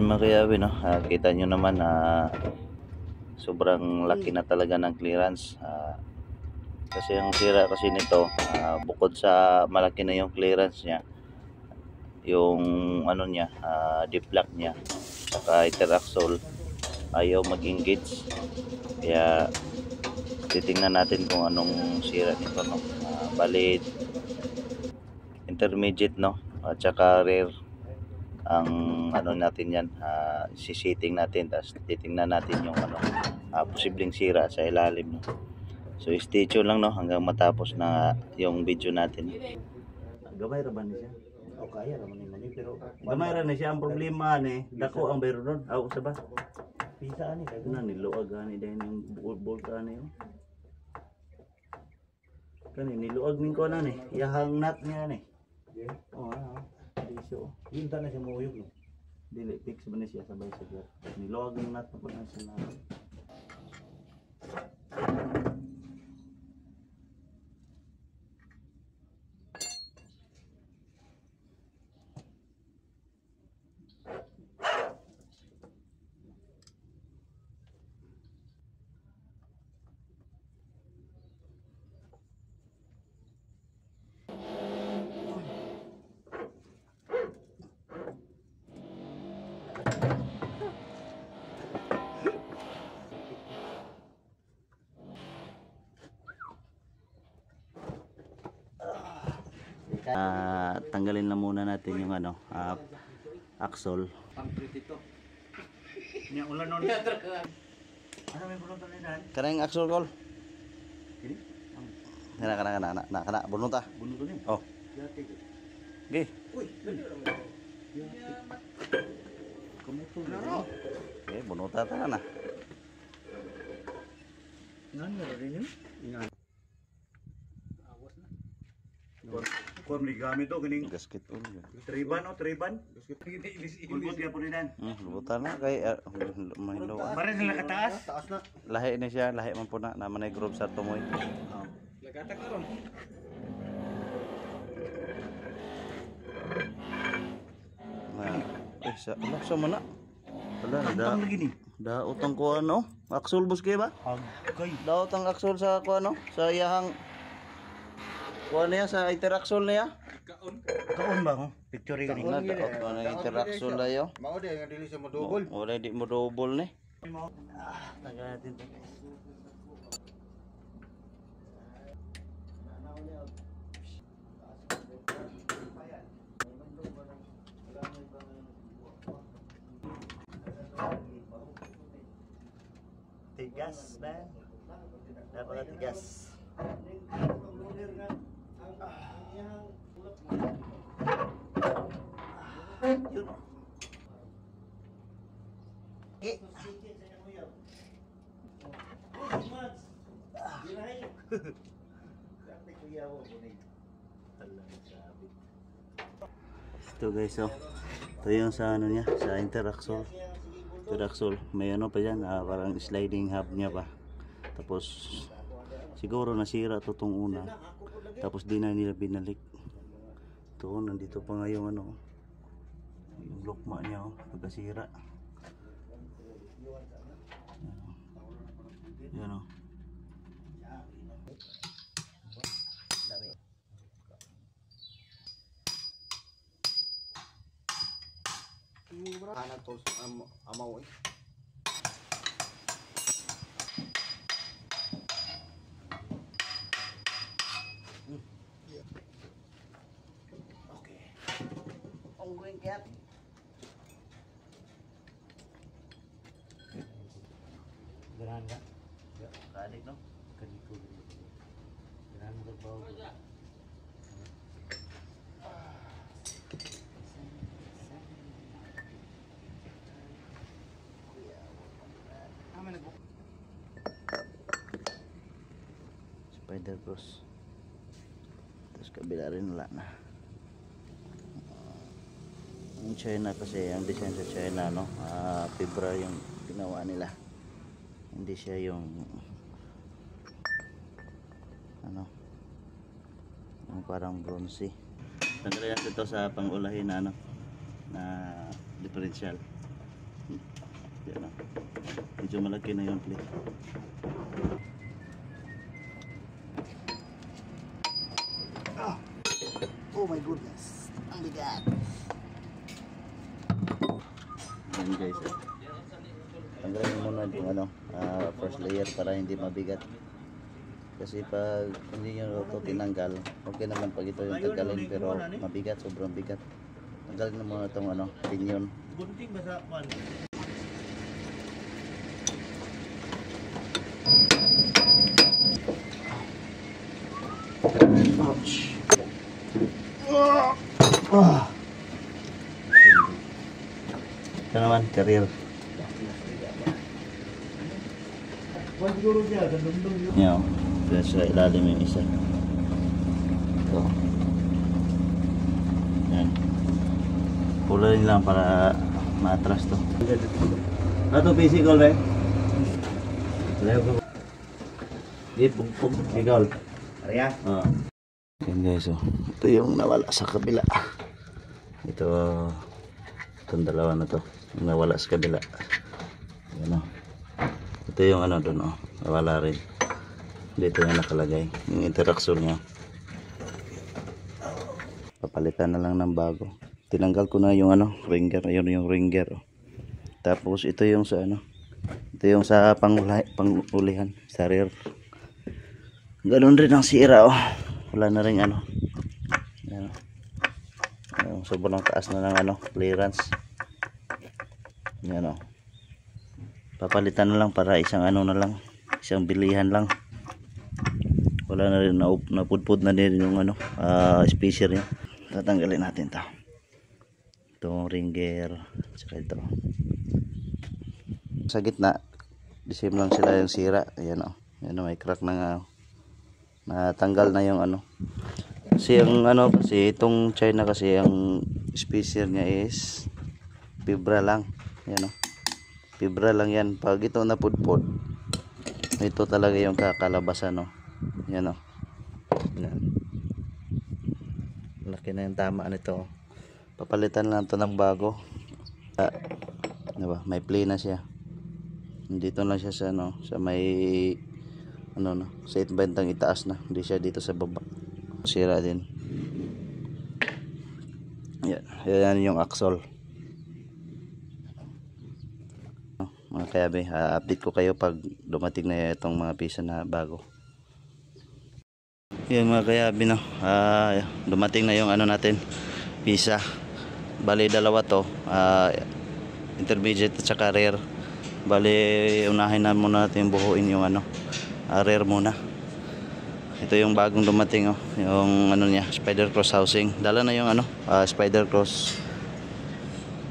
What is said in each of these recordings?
mga kayawi, no? Kita nyo naman na sobrang laki na talaga ng clearance. Kasi ang sira kasi nito, bukod sa malaki na yung clearance niya, yung ano niya, deep-lock niya, saka interaxle ayaw mag-engage. Kaya titingnan natin kung anong sira nito, no? Bali intermediate, no? At saka rear ang ano natin yan, sisiting natin, tapos titingnan natin yung ano, posibleng sira sa ilalim, no? So stay tuned lang, no, hanggang matapos na yung video natin. Gamay ra ba ni siya? O kaya naman ni mani pero Gamay ra na siya, ang problema ni dako ang bayro ron. Aw sa ba? pisa ani kay Na niluag ani dahil yung bolt ani, oh. Kani niluag ning ko na ni, yahang nut niya ni. Oh, diso. yun ta na siya muuyog no. Dili fix ba ni siya sabay sa gear. Niluag ning nut pa na siya na. Tanggalin lang muna natin yung ano, axle. Pangprit ito. Nya ulan non. Ano may bulungan ni dan? Kanang axle call. Kini? Kana bunot ah. Bunot ni. Oh. Yati. Okay. Uy, gani ra man. Kamuto. Ano? Okay, bunot ta na. Ngan ra rin yun? Ngan. Awas na. Kuam ni gamit to kining Gasket on. triban o triban. Gasket ilis. Kulbot ya po ni dan. Lubutan na kay mahilo. Pare sila kataas. Taas na. Lahi ni siya, lahi man po na manay group sa tumoy. Lagatak karon. Sa man na. Wala na Tang lagi ni. daot ang kuan, no? Axle bus kay ba? Agay. Daot ang axle sa kuan, no? Sa iyahang kuan niya sa interaxle niya. Kaon ba ho? Picture gani. Na daot ko na interaxle dayo. Mao di nga dili siya modubol. Wala di mo double ni. Taga natin to. Tigas na. Napakatigas. Yun. Ito guys, oh. Ito yung sa ano niya, sa interaxle. Interaxle, may ano pa dyan, parang sliding hub niya pa. Tapos siguro nasira to tong una. Tapos di na nila binalik. Ito, nandito pa nga yung ano, yung lokma niya, oh, nagkasira. Yan, oh. Anak tos amaw eh. Okay. Ongoing cat. Ganahan ka? Kadik, no? Kadik ko. Ganahan mo trabaho. Spider cross. Tapos kabila rin wala na. Yung China kasi, ang design sa China, no, fibra yung ginawa nila. Hindi siya yung ano, yung parang bronze. Tanggalin natin ito sa pangulahin na ano, na differential. Medyo malaki na yung plate. Oh my goodness. Ang bigat. Yan guys. Tanggalin mo muna yung ano, first layer para hindi mabigat. Kasi pag hindi nyo ito tinanggal, okay naman pag ito yung tanggalin, pero mabigat, sobrang bigat. Tanggalin mo muna itong ano, pinion. Gunting ba sa pan? Ouch. Ito naman, career. Wag siguro siya, gandong yun. Yan, dyan sa ilalim yung isa. Ito. Yan. Pularin lang para maatras to. Ito physical ba? Di, pugpug. Physical. Arya? Oo. Yan guys, oh. Ito yung nawala sa kabila. Ito, itong dalawa na to. Yung nawala sa kabila. Yan, oh. Ito yung ano doon, oh. Nawala rin. Dito yung nakalagay. Yung interaction niya. Papalitan na lang ng bago. Tinanggal ko na yung ano, ringer. Ayun yung ringer, oh. Tapos ito yung sa ano. Ito yung sa pangulihan. Sa rear. Ganoon rin ang sira, oh. Wala na rin ano. Yan, oh. Sobrang taas na ng ano, clearance. Yan, oh. Papalitan na lang para isang ano na lang, isang bilihan lang. Wala na rin, napudpud na din yung ano, spacer niya. Tatanggalin natin ito. Itong ringer, saka ito. Sa gitna, disim lang sila yung sira. Ayan, oh. Ayan, oh, may crack na nga. Natanggal na yung ano. Kasi yung ano, kasi itong China kasi ang spacer niya is fibra lang. Ayan, oh. Fibra lang yan. Pag ito napudpod, ito talaga yung kakalabasan, no. Yan, oh. Yan. Laki na yung tama nito. Papalitan lang ito ng bago. Diba? May play na siya. Dito lang siya sa ano, sa may ano na, sa itbentang itaas na. Hindi siya dito sa baba. Sira din. Yan. Yan yung axle. Mga kayabe, update ko kayo pag dumating na itong mga pisa na bago. Yan mga kayabe, no. Dumating na yung ano natin, pisa. Bali dalawa to, intermediate at saka rear. Bali unahin na muna natin buhuin yung ano, rear muna. Ito yung bagong dumating, oh, yung ano niya, spider cross housing. Dala na yung ano, spider cross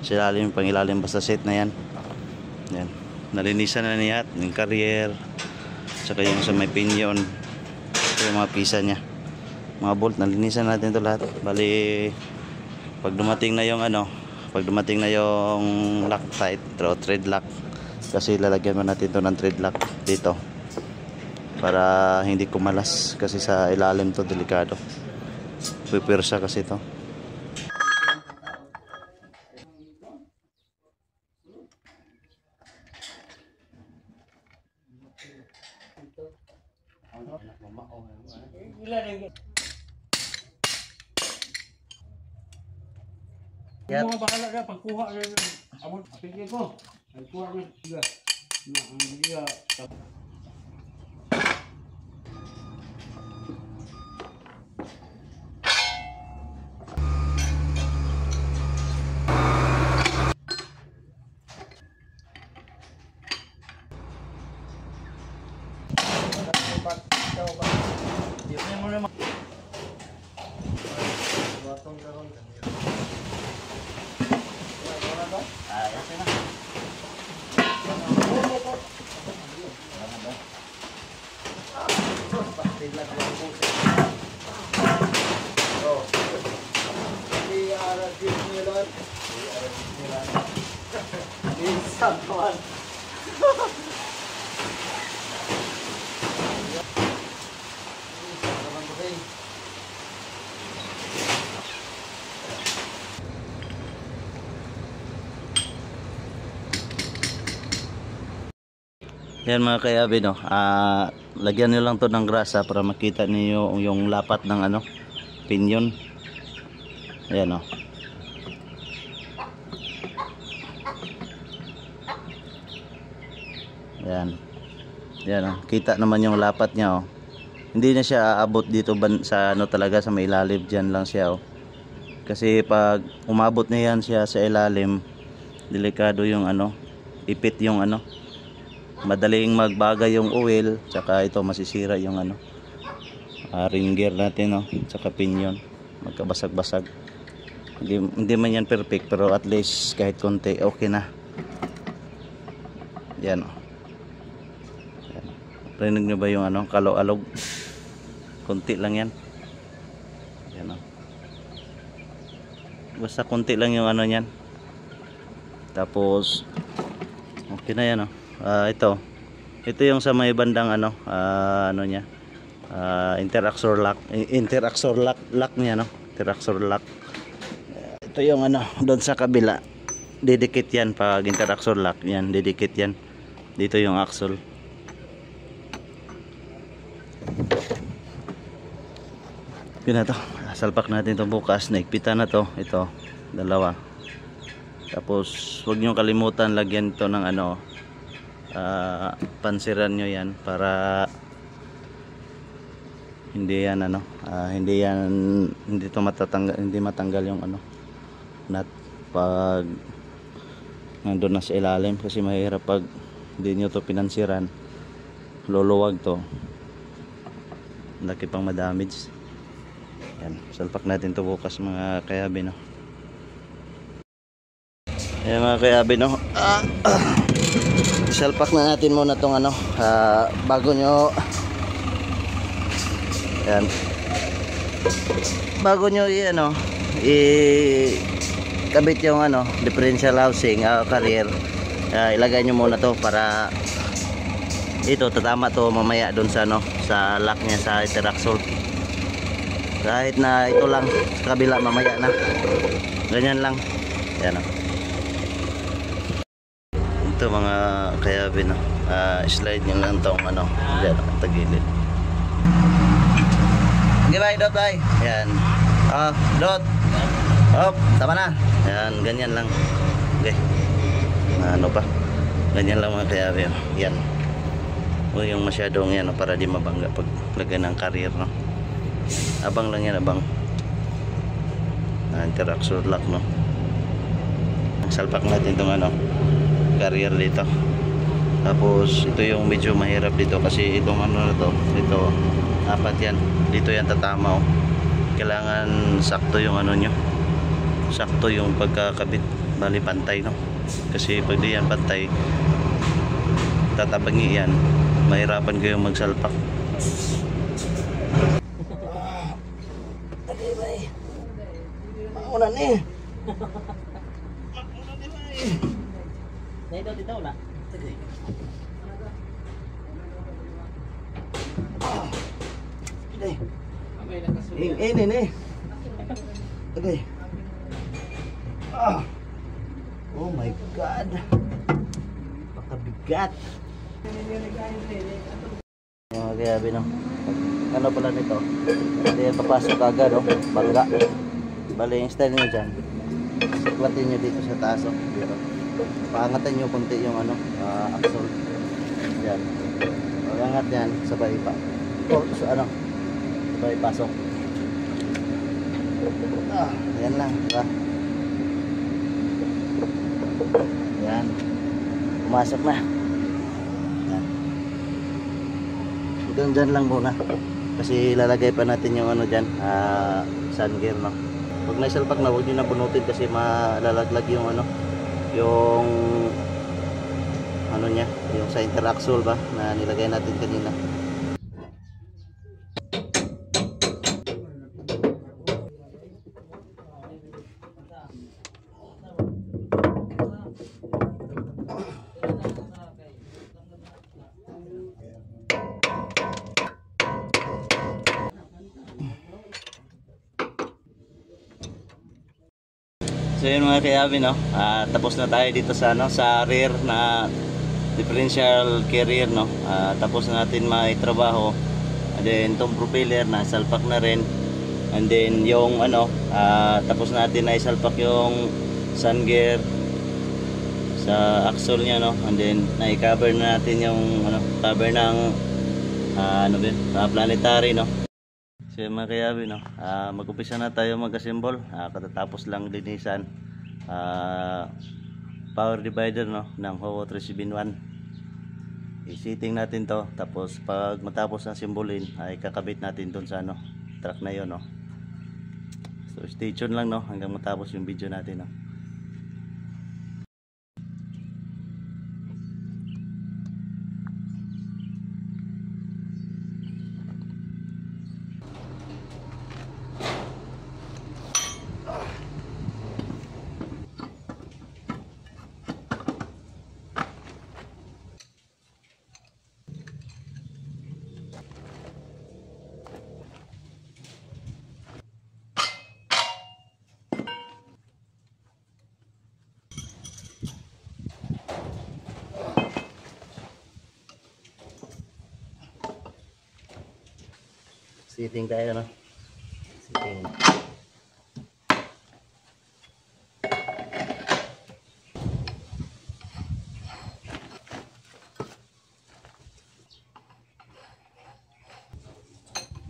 silalim, pangilalim, basta set na yan. Yan, nalinisan na niya yung carrier, saka yung sa may pinion. Ito yung mga pisa niya, mga bolt, nalinisan natin ito lahat. Bali pag dumating na yung ano, pag dumating na yung Loctite o thread lock, kasi lalagyan mo natin ito ng thread lock dito para hindi kumalas, kasi sa ilalim to delikado, pipirsa kasi ito. Mga bahala na, pagkuha na yun. Amon, pigil ko. Pagkuha na, siga. Ang siga. Yan mga kayabi, no. Lagyan nyo lang to ng grasa para makita niyo yung lapat ng ano, pinyon. Ayan, no. Ayan. Ayan, no. Kita naman yung lapat niya, oh. Hindi na siya aabot dito sa ano talaga, sa may ilalim. Diyan lang siya, oh. Kasi pag umabot na yan siya sa ilalim, delikado yung ano, ipit yung ano, madaling magbagay yung oil, tsaka ito masisira yung ano, ring gear natin, no, tsaka pinyon, magkabasag-basag. Hindi man yan perfect, pero at least kahit konti okay na. Yan, oh. Yan. Rinig nyo ba yung ano, kalo-alog? Konti lang yan. Yan, oh. Basta konti lang yung ano niyan. Tapos okay na yan, oh. Ito yung sa may bandang ano, ano niya, interaxor lock niya, no, interaxor lock. Ito yung ano doon sa kabila, didikit yan pag interaxor lock yan, didikit yan dito yung axle. Yun na to, salpak natin to bukas, naigpitan na to, ito dalawa. Tapos huwag nyo kalimutan lagyan ito ng ano, pansiran nyo yan para hindi yan ano, hindi to matatanggal, hindi matanggal yung ano, nut pag nandun na sa ilalim, kasi mahirap pag hindi nyo to pinansiran, luluwag to, laki pang madamage. Yan, salpak natin to bukas mga kayabi, no. Ayan mga kayabi, no. Salpak na natin muna tong ano, bago nyo, yan, bago nyo ano, kabit yung ano, differential housing, carrier, ilagay nyo muna to para ito tatama to mamaya dun sa ano, sa lock nya sa interaxor. Kahit na ito lang sa kabila mamaya na, ganyan lang. Yan, oh. Ito mga kayabi, no, slide nyo lang tong ano, dyan, tagilid. Okay bye, dot bye. Yan, dot, hop, tama na. Yan, ganyan lang. Okay, ano pa, ganyan lang mga kayabi, no? Yan, o yung masyadong yan, no, para di mabangga pag lagay ng carrier, no. Abang lang yan, abang. Interaxor lock, no. Salpak natin itong ano, carrier dito. Tapos ito yung medyo mahirap dito kasi itong ano na to, ito apat yan, dito yan tatama, oh. Kailangan sakto yung ano nyo, sakto yung pagkakabit, bali pantay, no, kasi pag di yan pantay, tatabangi yan, mahirapan kayong magsalpak. Okay bye, maunan eh. Dito dito wala. Sige. Ini. Okay. Oh my God. Pakabigat. Okay, abi no. Ano pala nito? Hindi yan papasok agad, oh. Bangga. Bali yung style nyo dyan, siklatin nyo dito sa taas, oh. Dito. Paangatan nyo konti yung ano, axle. Yan. Pagangat yan, sabay pa. So ano, sabay pasok. Yan lang, diba? Yan. Pumasok na. Yan. Dyan lang muna. Kasi lalagay pa natin yung ano dyan, sun gear, no. Pag naisalpak na, huwag nyo na bunutin kasi malalaglag yung ano, yung ano nya, yung sa interaxle ba na nilagay natin kanina. So yun mga kayabi, no, tapos na tayo dito sa ano, sa rear na differential carrier, no. Tapos na natin maitrabaho. And then itong propeller na salpak na rin. And then yung ano, tapos natin na isalpak yung sun gear sa axle niya, no. And then na-cover na natin yung ano, cover ng ano ba yun? Planetary, no. So mga kayabi, no, mag-umpisa na tayo mag-assemble. Katatapos lang linisan power divider, no, ng Howo 371. I-setting natin to, tapos pag matapos na simbolin ay kakabit natin doon sa ano, truck na yon, no. So stay tuned lang, no, hanggang matapos yung video natin, no. Setting tayo, no. Setting.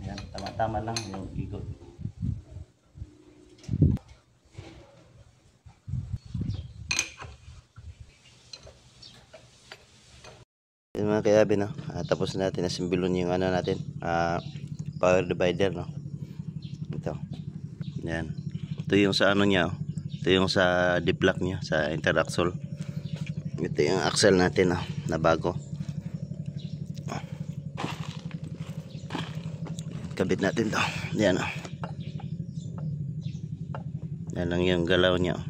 Yan, tama-tama lang yung ikot. Yan mga kayabi, no. Tapos natin asimbilon yung ano natin, power divider, no. Ito. Yan. Ito yung sa ano niya, oh. Ito yung sa D-block niya, sa interaxle. Ito yung axle natin, oh, na bago. Kabit natin to. Yan, oh. Yan lang yung galaw niya, oh.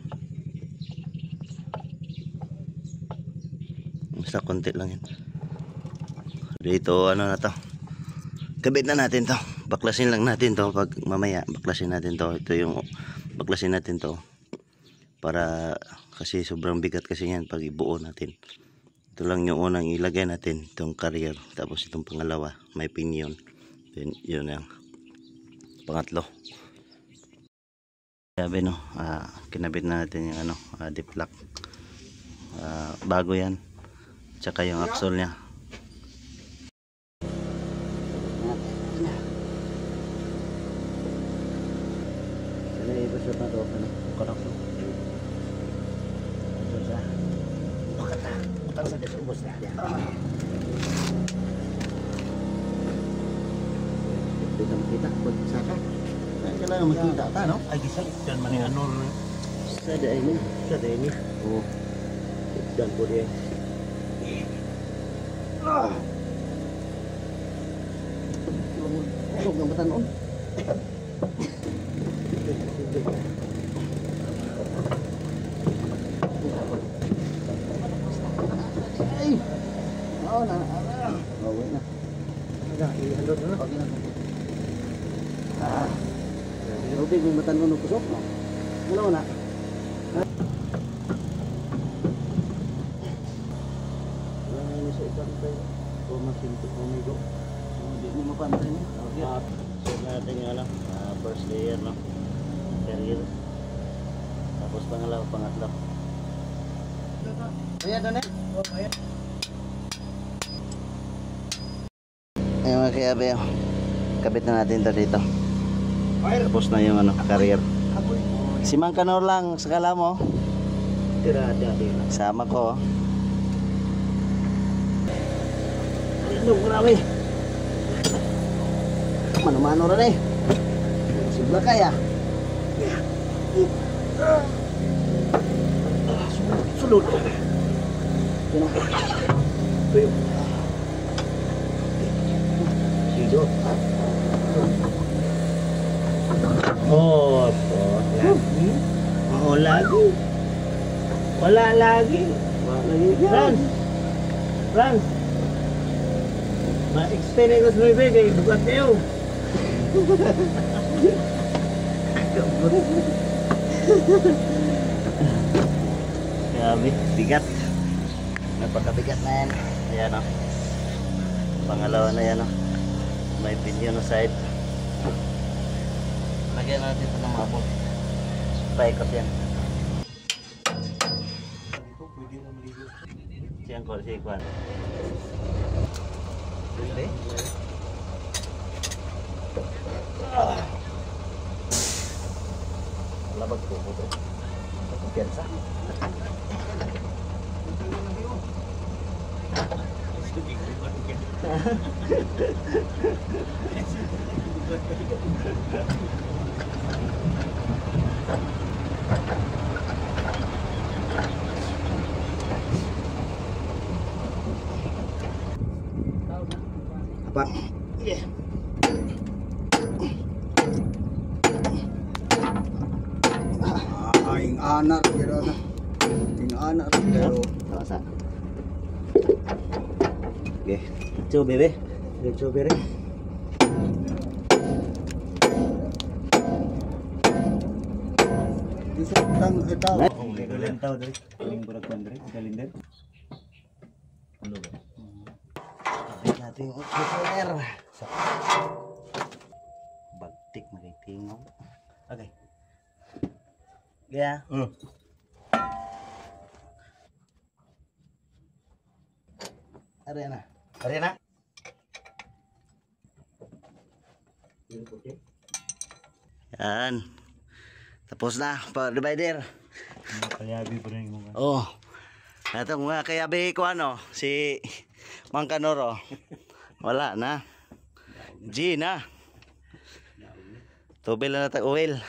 Basta konti lang yan. Dito ano na to, kabit na natin to, baklasin lang natin to. Pag mamaya baklasin natin to, ito yung baklasin natin to para kasi sobrang bigat kasi yan pag ibuo natin. Ito lang yung unang ilagay natin, itong carrier, tapos itong pangalawa may pinion, then yun yung pangatlo. Sabi, no, kinabit na natin yung ano, D-block, bago yan, tsaka yung axle nya. Ipasot na to, ano, konak to. Ito sa bukatan sa desubos na. Dito makita, pag saka kailangan makita ka, no? Ay, gisal. Diyan man yung ano. Sa daay mo. Sa dini. Oo. Diyan po din. Huwag ng batanon. Ay! Oo na. Oo na. I-handle na. Okay na. Rupig yung batanon ng kusok, no? Wala na. Ini sa ikan tayo. O masinto umigo. Hindi mo mapantay niya. So natin yung ano, first layer, no? Carrier. Tapos pangalawa, pangatlo. Ayan doon eh. Ayun mga kayabe, kabit na natin ito dito. Tapos na yung ano, carrier. Si Mang Kanor lang sa kala mo. Tirada din. Sama ko. Ano, marami. Mano-mano rin eh. Sibla kaya. Sulod. Sino? Tuyo. Sido. Oh, po. Lagi. Oh, lagi. Wala lagi. Franz. Franz. Ma-explain ko sa mga kay bukat kayo. Grabe, bigat. napakabigat na yan. Ayan o. Pangalawa na yan o. May pinion na side. Lagyan natin ito ng mga bolt. Paikot yan. Siyang ko, si Kwan. Pwede? Labag po po ito. Kumpiyansa. Apa? Yeah. Ing anak pero ing anak pero Saan? Okay. Chu, bebe. dito bere. Bisa tang itaw. Kalentaw diri. Ning burag man diri, kalender. Ano ba? Kapit natin yung controller. Bagtik maritingong. Okay. Kaya? Arena. Arena? Yan. Tapos na, pa-divider. Kayabi pa rin mo. Oh. Ito mga kayabi ko ano, si Mang Kanoro. Wala na. G na. Tubil na tag-oil.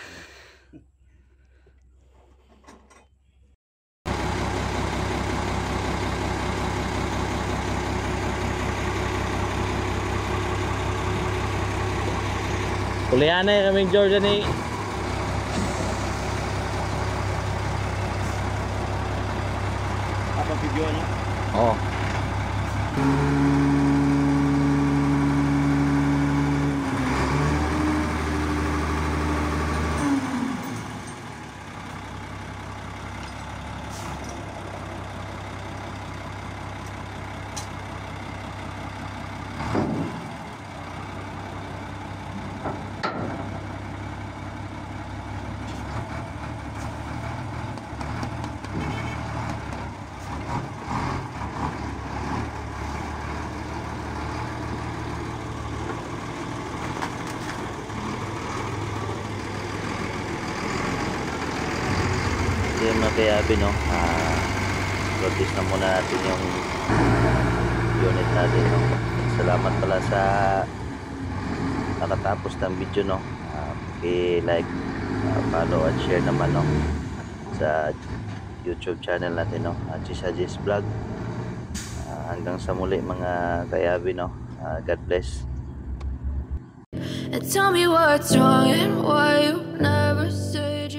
Kulihan na kaming Jordan ni. Apa video niya? Oh. Yun mga kayabi no, practice na muna natin yung unit natin no. Salamat pala sa nakatapos ng video no. I-like, follow at share naman no sa YouTube channel natin no, Chisajis Vlog. Hanggang sa muli mga kayabi no. God bless. And tell me what's wrong and why you never said you